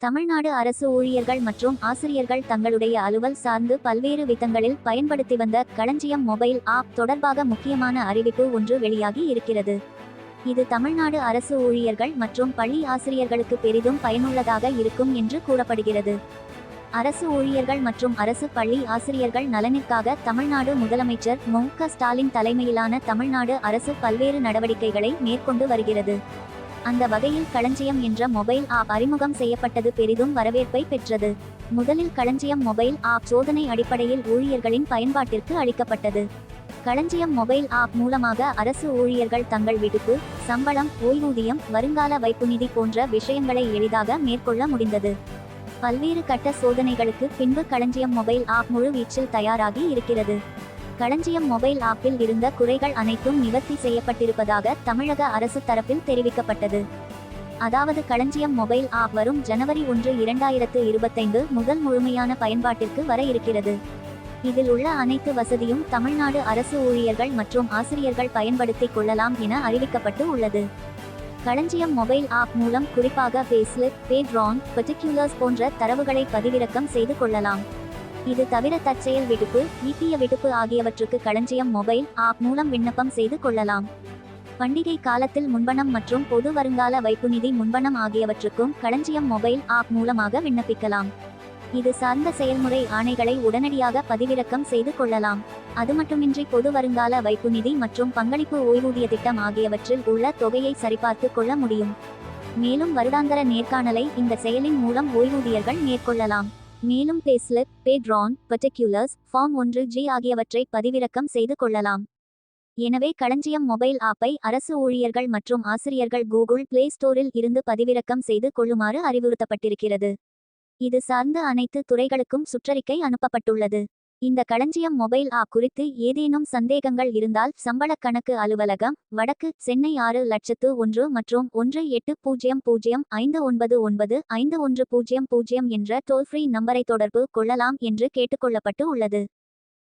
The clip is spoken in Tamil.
தமிழ்நாடு அரசு ஊழியர்கள் மற்றும் ஆசிரியர்கள் தங்களுடைய அலுவல் சார்ந்து பல்வேறு விதங்களில் பயன்படுத்தி வந்த களஞ்சியம் மொபைல் ஆப் தொடர்பாக முக்கியமான அறிவிப்பு ஒன்று வெளியாகி இருக்கிறது. இது தமிழ்நாடு அரசு ஊழியர்கள் மற்றும் பள்ளி ஆசிரியர்களுக்கு பெரிதும் பயனுள்ளதாக இருக்கும் என்று கூறப்படுகிறது. அரசு ஊழியர்கள் மற்றும் அரசு பள்ளி ஆசிரியர்கள் நலனிற்காக தமிழ்நாடு முதலமைச்சர் மு.க. ஸ்டாலின் தலைமையிலான தமிழ்நாடு அரசு பல்வேறு நடவடிக்கைகளை மேற்கொண்டு வருகிறது. அந்த வகையில் களஞ்சியம் என்ற மொபைல் ஆப் அறிமுகம் செய்யப்பட்டது பெரிதும் வரவேற்பை பெற்றது. முதலில் களஞ்சியம் மொபைல் ஆப் சோதனை அடிப்படையில் ஊழியர்களின் பயன்பாட்டிற்கு அளிக்கப்பட்டது. களஞ்சியம் மொபைல் ஆப் மூலமாக அரசு ஊழியர்கள் தங்கள் விடுப்பு, சம்பளம், ஓய்வூதியம், வருங்கால வைப்பு நிதி போன்ற விஷயங்களை எளிதாக மேற்கொள்ள முடிந்தது. பல்வேறு கட்ட சோதனைகளுக்கு பின்பு களஞ்சியம் மொபைல் ஆப் முழு வீச்சில் தயாராகி இருக்கிறது. களஞ்சியம் மொபைல் ஆப்பில் இருந்த குறைகள் அனைத்தும் நிவர்த்தி செய்யப்பட்டிருப்பதாக தமிழக அரசு தரப்பில் தெரிவிக்கப்பட்டது. அதாவது களஞ்சியம் மொபைல் ஆப் வரும் ஜனவரி 1, 2025 முதல் முழுமையான பயன்பாட்டிற்கு வர இருக்கிறது. இதில் உள்ள அனைத்து வசதியும் தமிழ்நாடு அரசு ஊழியர்கள் மற்றும் ஆசிரியர்கள் பயன்படுத்திக் கொள்ளலாம் என அறிவிக்கப்பட்டு உள்ளது. களஞ்சியம் மொபைல் ஆப் மூலம் குறிப்பாக பேஸ்லிப், பே டிரான், பர்டிகுலர்ஸ் போன்ற தரவுகளை பதிவிறக்கம் செய்து கொள்ளலாம். இது தவிர தற்செயல் விடுப்பு, ஈட்டிய விடுப்பு ஆகியவற்றுக்கு களஞ்சியம் மொபைல் ஆப் மூலம் விண்ணப்பம் செய்து கொள்ளலாம். பண்டிகை காலத்தில் முன்பணம் மற்றும் பொது வருங்கால வைப்பு நிதி முன்பணம் ஆகியவற்றுக்கும் களஞ்சியம் மொபைல் ஆப் மூலமாக விண்ணப்பிக்கலாம். இது சார்ந்த செயல்முறை ஆணைகளை உடனடியாக பதிவிறக்கம் செய்து கொள்ளலாம். அது மட்டுமின்றி பொது வருங்கால வைப்பு நிதி மற்றும் பங்களிப்பு ஓய்வூதிய திட்டம் ஆகியவற்றில் உள்ள தொகையை சரிபார்த்து கொள்ள முடியும். மேலும் வருடாந்திர நேர்காணலை இந்த செயலின் மூலம் ஓய்வூதியர்கள் மேற்கொள்ளலாம். மேலும் பேஸ்லிப், பே டிரான், பர்டிகுலர்ஸ், ஃபார்ம் 1G ஆகியவற்றை பதிவிறக்கம் செய்து கொள்ளலாம். எனவே களஞ்சியம் மொபைல் ஆப்பை அரசு ஊழியர்கள் மற்றும் ஆசிரியர்கள் கூகுள் பிளே ஸ்டோரில் இருந்து பதிவிறக்கம் செய்து கொள்ளுமாறு அறிவுறுத்தப்பட்டிருக்கிறது. இது சார்ந்து அனைத்து துறைகளுக்கும் சுற்றறிக்கை அனுப்பப்பட்டுள்ளது. இந்த களஞ்சியம் மொபைல் ஆப் குறித்து ஏதேனும் சந்தேகங்கள் இருந்தால் சம்பள கணக்கு அலுவலகம், வடக்கு, சென்னை 6,01,000 மற்றும் 1800-599-5100 என்ற டோல் ஃப்ரீ நம்பரை தொடர்பு கொள்ளலாம் என்று கேட்டுக்கொள்ளப்பட்டு உள்ளது.